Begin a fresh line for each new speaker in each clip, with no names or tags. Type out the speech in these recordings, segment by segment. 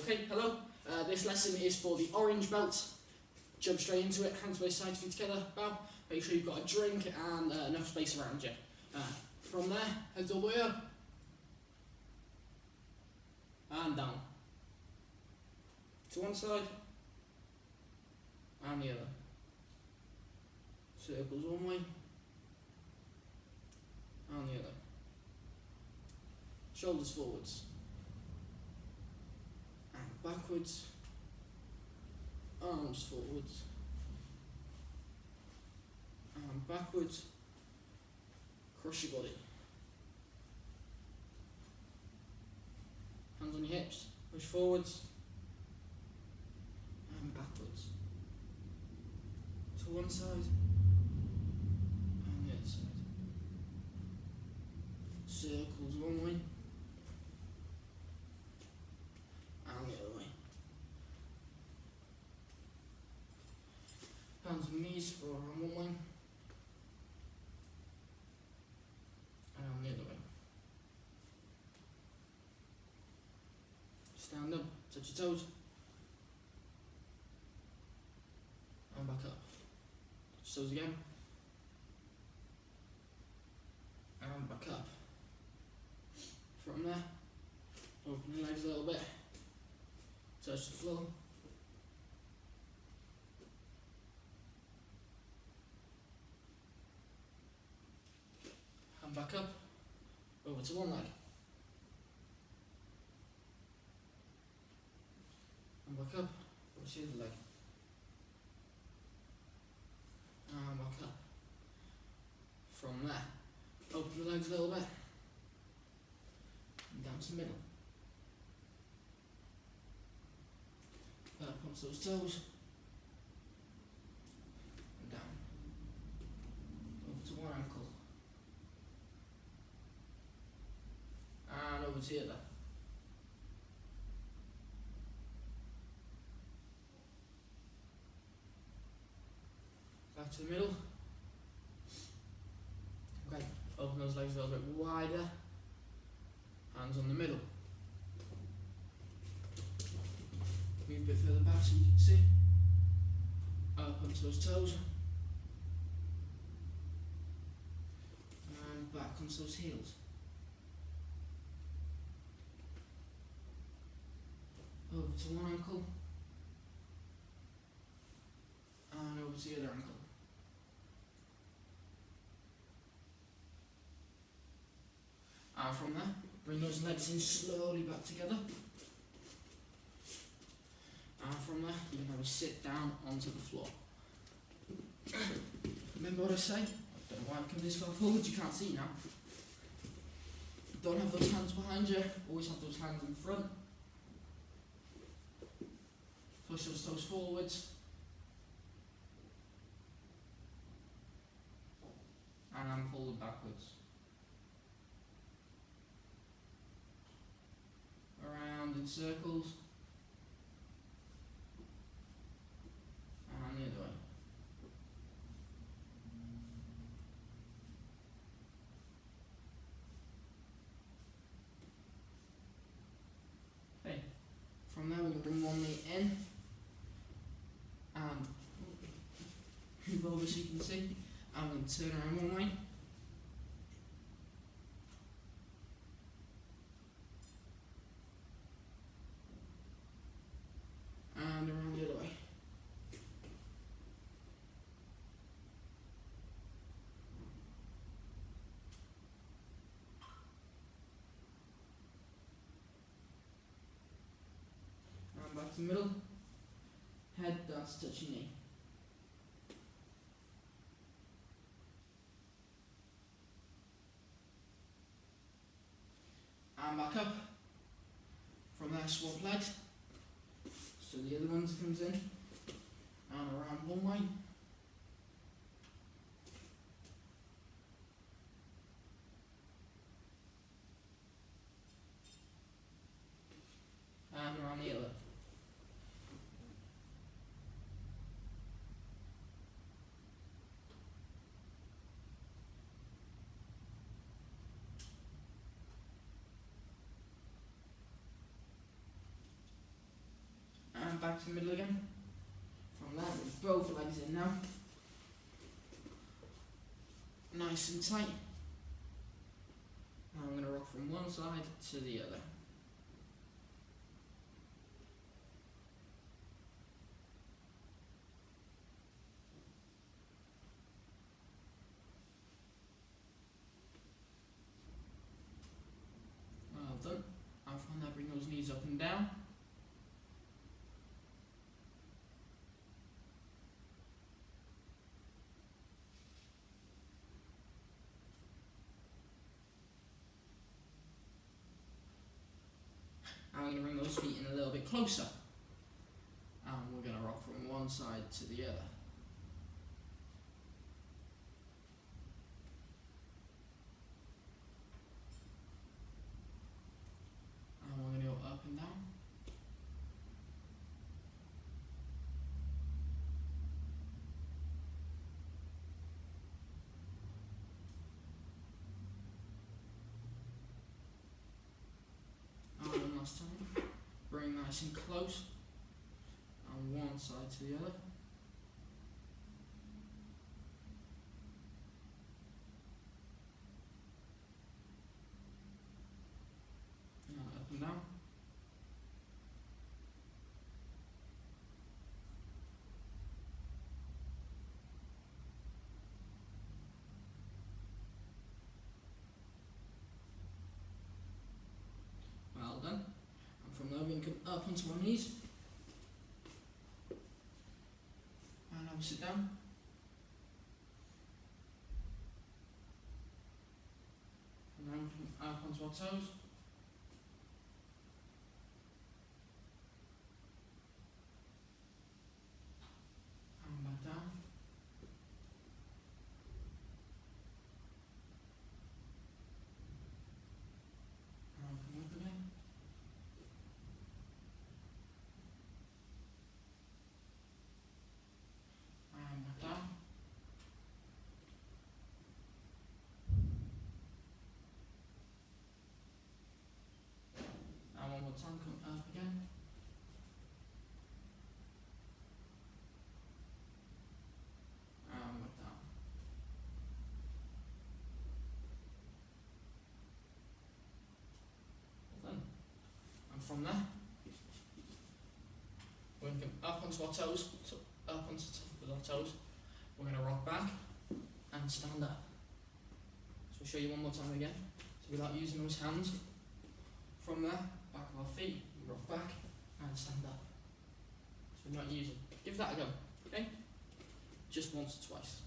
Okay, hello. This lesson is for the orange belt. Jump straight into it, hands by side, feet together, bow. Make sure you've got a drink and enough space around you. From there, heads all the way up. And down. To one side. And the other. Circles one way. And the other. Shoulders forwards. And backwards. Arms forwards. And backwards. Cross your body. Hands on your hips. Push forwards. And backwards. To one side. And the other side. Circles one way. And the other way. Hands on knees for around one way. And the other way. Stand up, touch your toes. And back up. Touch your toes again. And back up. From there, open your legs a little bit. Touch the floor. And back up. Over to one leg. And back up. Over to the other leg. And back up. From there, open the legs a little bit. And down to the middle. Up onto those toes. And down. Over to one ankle. And over to the other. Back to the middle. Okay, open those legs a little bit wider. Hands on the middle. Move a bit further back so you can see. Up onto those toes. And back onto those heels. Over to one ankle. And over to the other ankle. And from there, bring those legs in slowly back together. And from there, you can have a sit down onto the floor. Remember what I say? I don't know why I'm coming this far forward, you can't see now. Don't have those hands behind you, always have those hands in front. Push those toes forwards. And pull them backwards. Around in circles. And the other way. Okay. From there we can bring one knee in. And move over so you can see. And then turn around one way. And around the other way. And back to the middle. Head down to touch your knee. And back up. From there, swap legs. So the other one comes in. And around one way. And around the other. back to the middle again. From there, with both legs in now. Nice and tight. Now I'm going to rock from one side to the other. Well done. And from there, bring those knees up and down. Now we're going to bring those feet in a little bit closer. And we're going to rock from one side to the other. And we're going to go up and down. And last time, bring nice and close, and one side to the other. And up and down. Well done. And from there we can come up onto our knees. And now we sit down. And then we come up onto our toes. And back down. And come up again. And back down. And one more time, come up again. And back down. Well done. And from there, we're going to come up onto our toes, so up onto the top of our toes. We're going to rock back and stand up. So I'll show you one more time again. So without using those hands, from there, back of our feet, we rock back and stand up. So we're not using. Give that a go, okay? Just once or twice.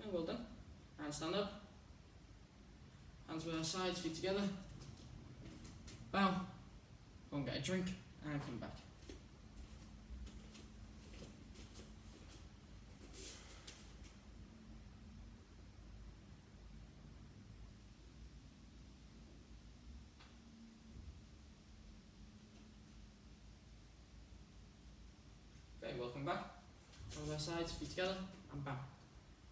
Okay, well done. And stand up. Hands by our sides, feet together. Bow. Go and get a drink and come back. Okay, welcome back. On our sides, feet together, and bow.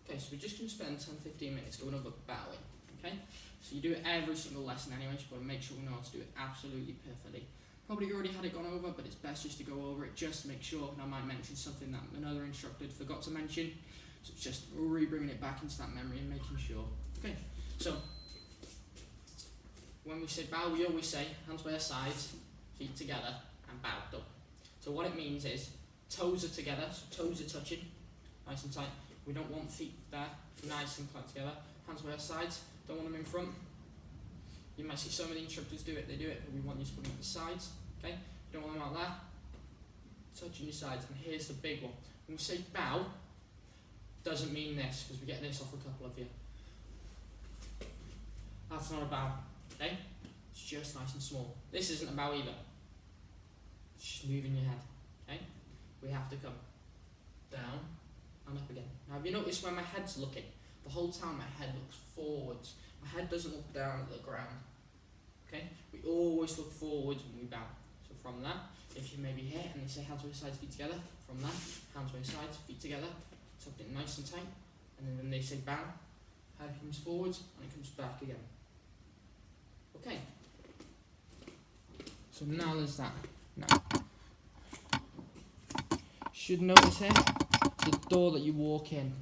Okay, so we're just going to spend 10-15 minutes going over bowing. Okay, so you do it every single lesson anyway, so we'll make sure we know how to do it absolutely perfectly. Probably already had it gone over, but it's best just to go over it just to make sure. And I might mention something that another instructor forgot to mention, so it's just re-bringing it back into that memory and making sure. Okay, so when we say bow, we always say hands by our sides, feet together, and bow up. So what it means is toes are together, so toes are touching, nice and tight. We don't want feet there, nice and tight together. Hands by our sides, don't want them in front. You might see some of the instructors do it, but we want you to put them at the sides, okay? You don't want them out there, touching your sides. And here's the big one. When we say bow, doesn't mean this, because we get this off a couple of you. That's not a bow, okay? It's just nice and small. This isn't a bow either. It's just moving your head, okay? We have to come down and up again. Now, have you noticed where my head's looking? The whole time my head looks forwards. My head doesn't look down at the ground. Okay? We always look forwards when we bow. So from that, if you maybe here and they say hands by your sides, feet together, from that, hands by your sides, feet together, tuck it nice and tight, and then when they say bow, head comes forwards and it comes back again. Okay? So So now there's that. Now, should notice here the door that you walk in.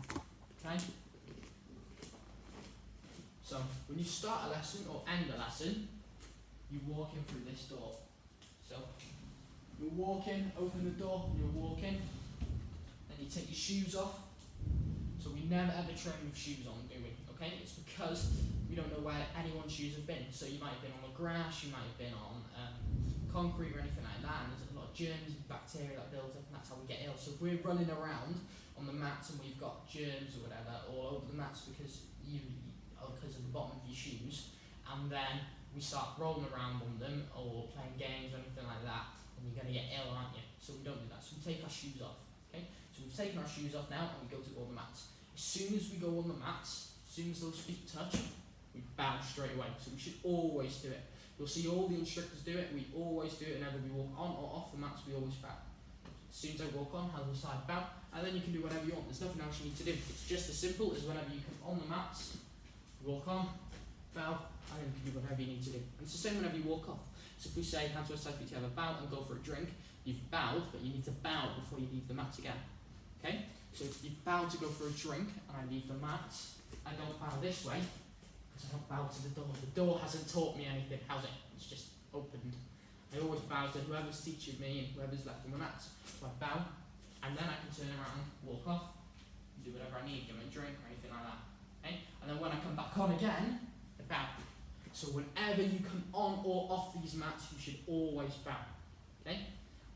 Okay? So when you start a lesson or end a lesson, you walk in through this door. So you walk in, open the door, you walk in, then you take your shoes off. So we never ever train with shoes on, do we? Okay? It's because we don't know where anyone's shoes have been. So you might have been on the grass, you might have been on concrete or anything like that, and there's a lot of germs and bacteria that builds up, and that's how we get ill. So if we're running around on the mats and we've got germs or whatever all over the mats because of the bottom of your shoes, and then we start rolling around on them or playing games or anything like that, and you're going to get ill, aren't you? So we don't do that. So we take our shoes off. Okay? So we've taken our shoes off now and we go to all the mats. As soon as we go on the mats, as soon as those feet touch, we bow straight away. So we should always do it. You'll see all the instructors do it. We always do it whenever we walk on or off the mats. We always bow. As soon as I walk on, hands on the side, bow, and then you can do whatever you want. There's nothing else you need to do. It's just as simple as whenever you come on the mats, walk on, bow, and then you can do whatever you need to do. And it's the same whenever you walk off. So if we say hands to our side, feet together, bow and go for a drink, you've bowed, but you need to bow before you leave the mats again. Okay? So if you bow to go for a drink, and I leave the mats, I don't bow this way, because I don't bow to the door. The door hasn't taught me anything, has it? It's just opened. I always bow to whoever's teaching me and whoever's left on the mats. So I bow, and then I can turn around, walk off, do whatever I need, give me a drink or anything like that. Okay? And then when I come back on again, I bow. So whenever you come on or off these mats, you should always bow. Okay?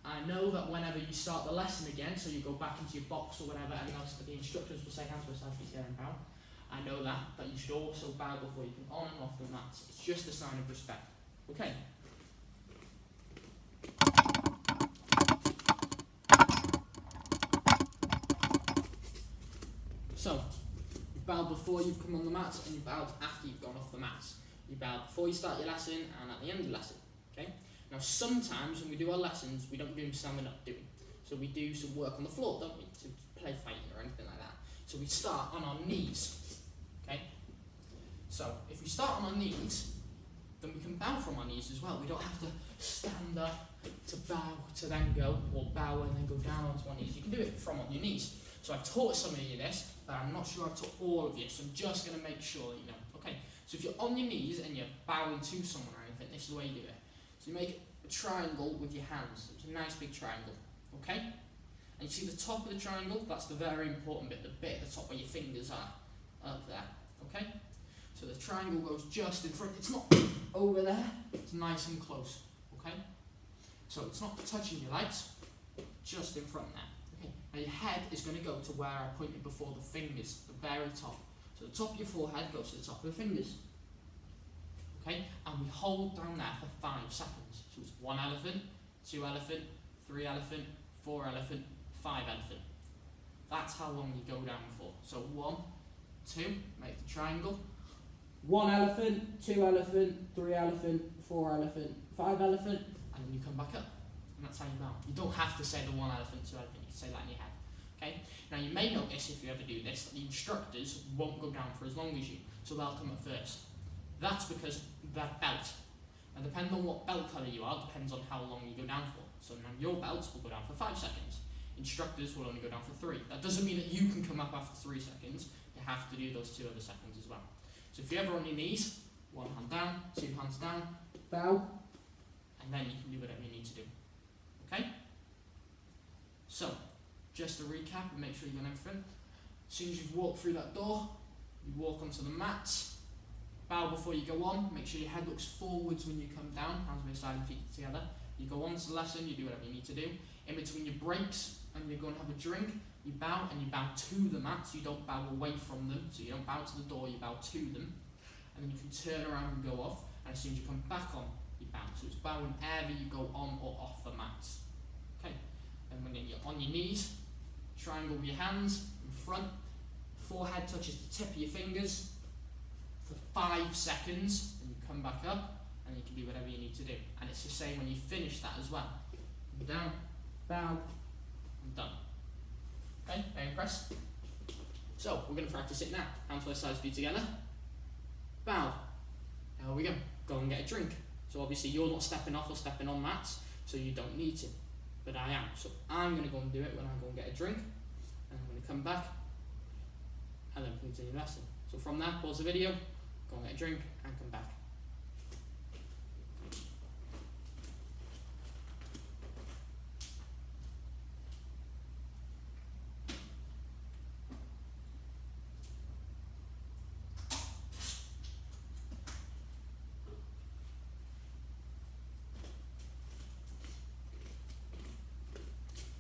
I know that whenever you start the lesson again, so you go back into your box or whatever, and else, the instructors will say hands to the side, feet together and bow. I know that, but you should also bow before you come on and off the mats. It's just a sign of respect. Okay? So, you bow before you've come on the mats, and you bow after you've gone off the mats. You bow before you start your lesson and at the end of the lesson. Okay? Now, sometimes when we do our lessons, we don't do them standing up, do we? So we do some work on the floor, don't we? To play fighting or anything like that. So we start on our knees. Okay? So, if we start on our knees, then we can bow from our knees as well. We don't have to stand up to bow to then go, or bow and then go down onto our knees. You can do it from on your knees. So I've taught some of you this, but I'm not sure I've taught all of you, so I'm just going to make sure that you know. Okay, so if you're on your knees and you're bowing to someone or anything, this is the way you do it. So you make a triangle with your hands. It's a nice big triangle, okay? And you see the top of the triangle? That's the very important bit, the bit at the top where your fingers are, up there, okay? So the triangle goes just in front. It's not over there, it's nice and close, okay? So it's not touching your legs, just in front there. Okay. Now your head is going to go to where I pointed before, the fingers, the very top. So the top of your forehead goes to the top of the fingers. Okay? And we hold down there for 5 seconds. So it's 1 elephant, 2 elephant, 3 elephant, 4 elephant, 5 elephant. That's how long you go down for. So 1, 2, make the triangle. 1 elephant, 2 elephant, 3 elephant, 4 elephant, 5 elephant, and then you come back up. And that's how you bow. You don't have to say the 1 elephant, 2 elephant, you can say that in your head. Okay? Now you may notice, if you ever do this, that the instructors won't go down for as long as you, so they'll come up first. That's because their belt. Now depending on what belt colour you are, depends on how long you go down for. So now your belts will go down for 5 seconds. Instructors will only go down for 3. That doesn't mean that you can come up after 3 seconds. You have to do those 2 other seconds as well. So if you're ever on your knees, 1 hand down, 2 hands down, bow, and then you can do whatever you need to do. Okay? So, just to recap and make sure you've done everything. As soon as you've walked through that door, you walk onto the mats, bow before you go on, make sure your head looks forwards when you come down, hands by your side and feet together. You go on to the lesson, you do whatever you need to do. In between your breaks, and you go and have a drink, you bow and you bow to the mats, you don't bow away from them, so you don't bow to the door, you bow to them. And then you can turn around and go off, and as soon as you come back on, you bow. So it's bow whenever you go on or off the mats. Okay, and when you're on your knees, triangle with your hands in front, forehead touches the tip of your fingers for 5 seconds, and you come back up, and you can do whatever you need to do. And it's the same when you finish that as well. Down, bow, and done. Okay, very impressed? So, we're going to practice it now. Hands by side, feet together. Bow. There we go. Go and get a drink. So obviously you're not stepping off or stepping on mats, so you don't need to. But I am. So I'm going to go and do it when I go and get a drink. And I'm going to come back and then continue the lesson. So from there, pause the video, go and get a drink and come back.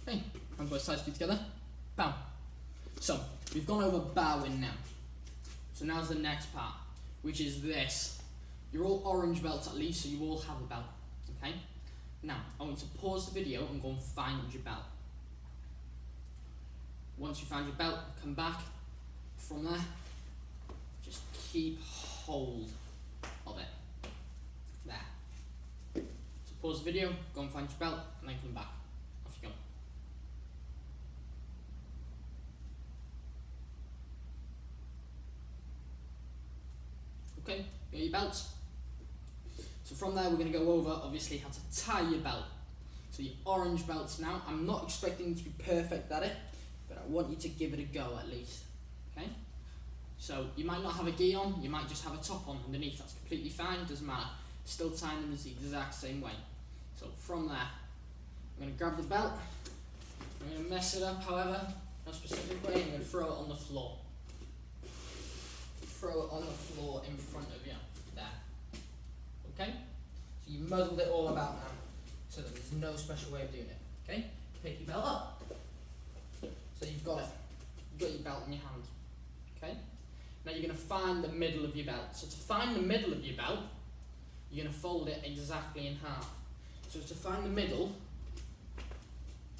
Okay, and both sides feet together, bow. So, we've gone over bowing now. So now's the next part, which is this. You're all orange belts at least, so you all have a belt, okay? Now, I want you to pause the video and go and find your belt. Once you find your belt, come back. From there, just keep hold of it. There. So pause the video, go and find your belt, and then come back. Off you go. Okay, got your belts. So from there we're going to go over obviously how to tie your belt. So your orange belts now, I'm not expecting you to be perfect at it, but I want you to give it a go at least. Okay? So you might not have a gi on, you might just have a top on underneath, that's completely fine, doesn't matter. Still tying them the exact same way. So from there, I'm going to grab the belt, I'm going to mess it up however, no specific way, I'm going to throw it on the floor. Throw it on the floor in front of you, there. Okay? So you muddled it all about now, so that there's no special way of doing it. Okay? Pick your belt up. So you've got it. You've got your belt in your hand. Okay? Now you're going to find the middle of your belt. So to find the middle of your belt, you're going to fold it exactly in half. So to find the middle,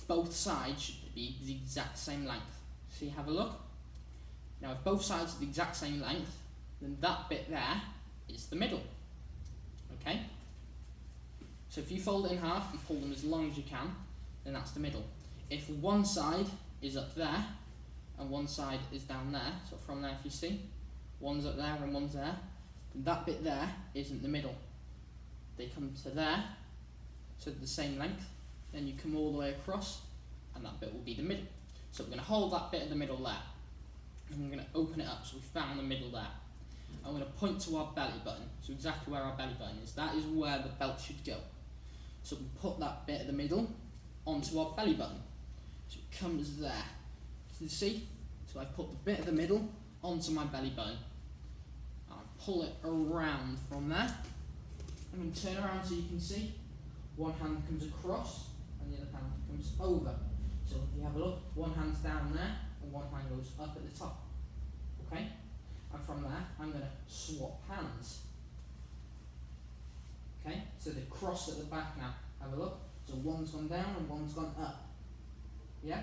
both sides should be the exact same length. So you have a look. Now if both sides are the exact same length, then that bit there is the middle. Okay? So if you fold it in half and pull them as long as you can, then that's the middle. If one side is up there and one side is down there, so from there if you see, one's up there and one's there, then that bit there isn't the middle. They come to there, so the same length, then you come all the way across and that bit will be the middle. So we're going to hold that bit of the middle there. And we're going to open it up, so we found the middle there. I'm going to point to our belly button, so exactly where our belly button is. That is where the belt should go. So we put that bit of the middle onto our belly button. So it comes there. So you see? So I put the bit of the middle onto my belly button. And I pull it around from there. I'm going to turn around so you can see. One hand comes across and the other hand comes over. So if you have a look, one hand's down there and one hand goes up at the top. Okay? And from there, I'm going to swap hands. Okay? So they cross at the back now. Have a look. So one's gone down and one's gone up. Yeah?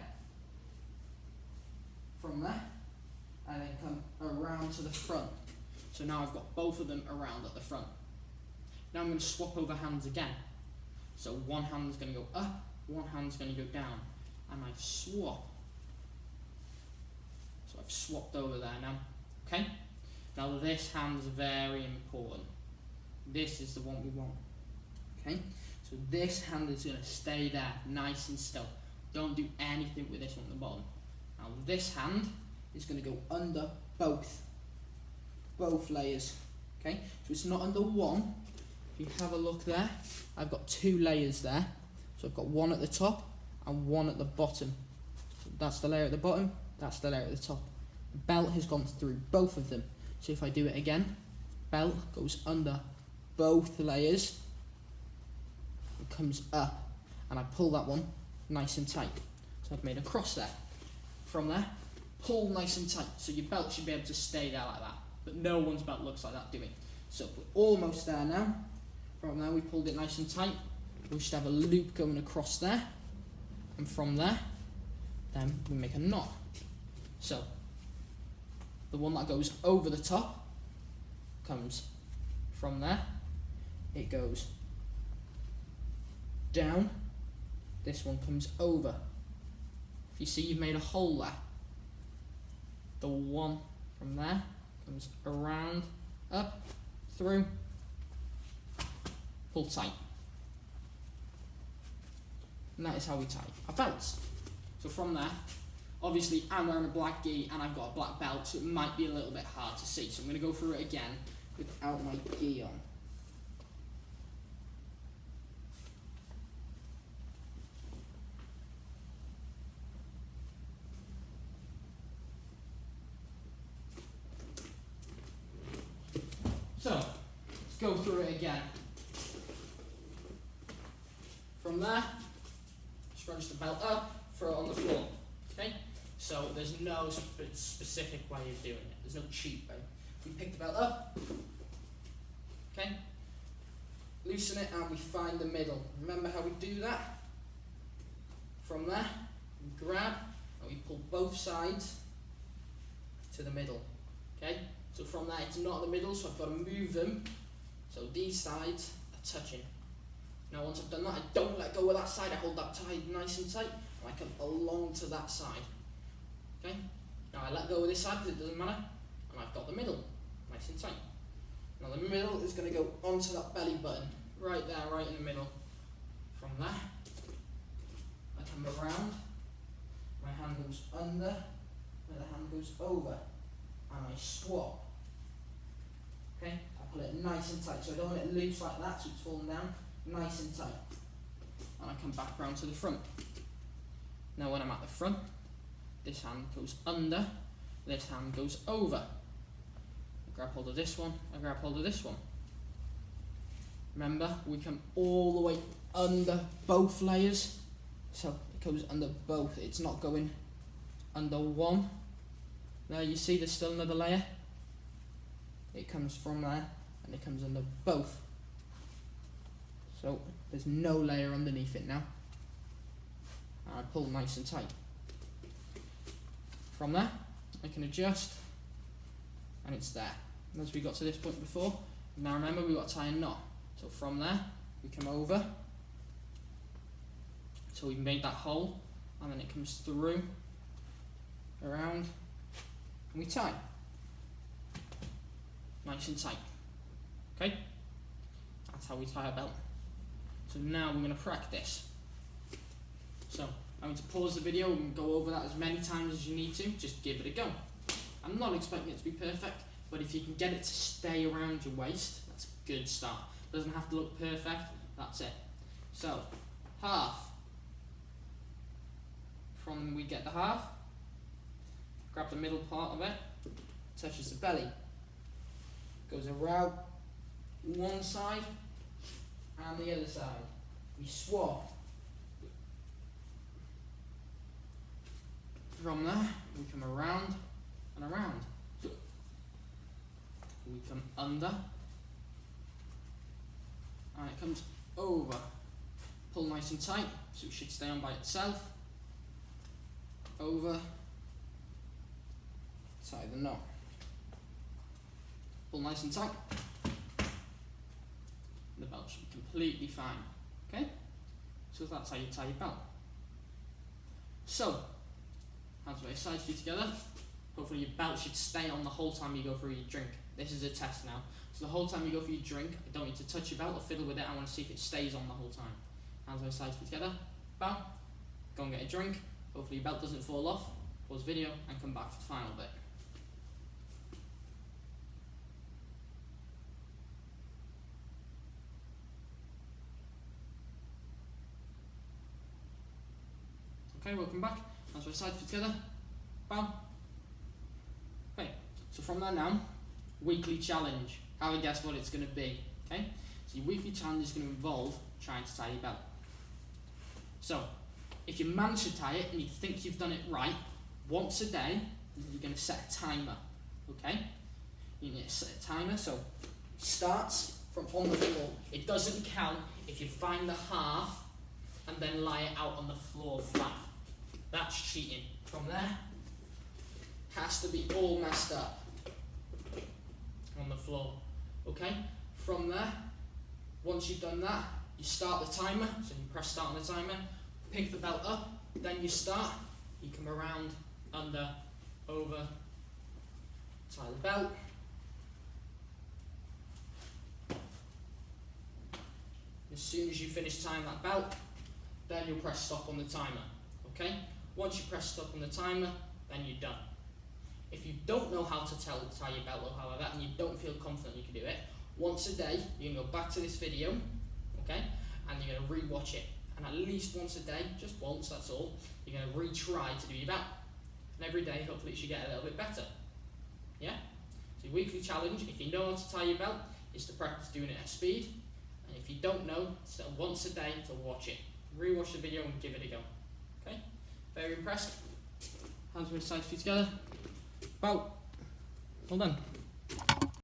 From there, and then come around to the front. So now I've got both of them around at the front. Now I'm going to swap over hands again. So one hand's going to go up, one hand's going to go down. And I swap. So I've swapped over there now. Okay? Now this hand's very important. This is the one we want. Okay? So this hand is going to stay there, nice and still. Don't do anything with this one at the bottom. Now this hand is going to go under both layers. Okay? So it's not under one. If you have a look there, I've got two layers there. So I've got one at the top and one at the bottom. So that's the layer at the bottom, that's the layer at the top. The belt has gone through both of them. So if I do it again, belt goes under both layers, it comes up, and I pull that one nice and tight. So I've made a cross there. From there, pull nice and tight, so your belt should be able to stay there like that. But no one's belt looks like that, do it. So we're almost there now. From there, we pulled it nice and tight. We should have a loop going across there. And from there, then we make a knot. So, the one that goes over the top comes from there. It goes down. This one comes over. If you see, you've made a hole there. The one from there comes around, up, through, pull tight. And that is how we tie our belts. So from there, obviously I'm wearing a black gi and I've got a black belt, so it might be a little bit hard to see. So I'm going to go through it again without my gi on. So, let's go through it again. From there, scrunch the belt up, throw it on the floor. Okay? So there's no specific way of doing it. There's no cheat way. We pick the belt up. Okay? Loosen it and we find the middle. Remember how we do that? From there, we grab and we pull both sides to the middle. Okay? So from there, it's not in the middle, so I've got to move them. So these sides are touching. Now once I've done that, I don't let go of that side, I hold that tied nice and tight, and I come along to that side. Okay? Now I let go of this side because it doesn't matter, and I've got the middle, nice and tight. Now the middle is going to go onto that belly button, right there, right in the middle. From there, I come around, my hand goes under, and the hand goes over, and I swap. Okay? I pull it nice and tight, so I don't want it loose like that, so it's falling down. Nice and tight. And I come back round to the front. Now when I'm at the front, this hand goes under, this hand goes over. I grab hold of this one, I grab hold of this one. Remember, we come all the way under both layers. So it goes under both, it's not going under one. Now you see there's still another layer. It comes from there and it comes under both. So there's no layer underneath it now. And I pull nice and tight. From there, I can adjust, and it's there. And as we got to this point before, now remember we've got to tie a knot. So from there, we come over. So we've made that hole, and then it comes through, around, and we tie. Nice and tight. Okay? That's how we tie a belt. So now we're going to practice. So I'm going to pause the video and go over that as many times as you need to. Just give it a go. I'm not expecting it to be perfect, but if you can get it to stay around your waist, that's a good start. It doesn't have to look perfect, that's it. So, half. From we get the half, grab the middle part of it, touches the belly, goes around one side, and the other side. We swap. From there, we come around and around. We come under, and it comes over. Pull nice and tight, so it should stay on by itself. Over, tie the knot. Pull nice and tight. The belt should be completely fine. Okay? So that's how you tie your belt. So, hands by your side, feet together. Hopefully your belt should stay on the whole time you go through your drink. This is a test now. So the whole time you go for your drink, I don't need to touch your belt or fiddle with it. I want to see if it stays on the whole time. Hands by your side, feet together. Bow. Go and get a drink. Hopefully your belt doesn't fall off. Pause video and come back for the final bit. Okay, welcome back. Hands by side, feet together. Bow. Okay, so from there now, weekly challenge. Have a guess what it's going to be. Okay, so your weekly challenge is going to involve trying to tie your belt. So, if you manage to tie it and you think you've done it right, once a day, you're going to set a timer. Okay, you need to set a timer. So, it starts from on the floor. It doesn't count if you find the half and then lie it out on the floor flat. That's cheating. From there, has to be all messed up on the floor. Okay? From there, once you've done that, you start the timer. So you press start on the timer, pick the belt up, then you start, you come around, under, over, tie the belt, As soon as you finish tying that belt, then you'll press stop on the timer. Okay? Once you press stop on the timer, then you're done. If you don't know how to tie your belt or however, and you don't feel confident you can do it, once a day, you can go back to this video, okay? And you're going to re-watch it. And at least once a day, just once, that's all, you're going to retry to do your belt. And every day, hopefully, it should get a little bit better. Yeah? So your weekly challenge, if you know how to tie your belt, is to practice doing it at speed. And if you don't know, it's once a day to watch it. Re-watch the video and give it a go. Okay? Very impressed? Hands with side feet together. Bow. Well done.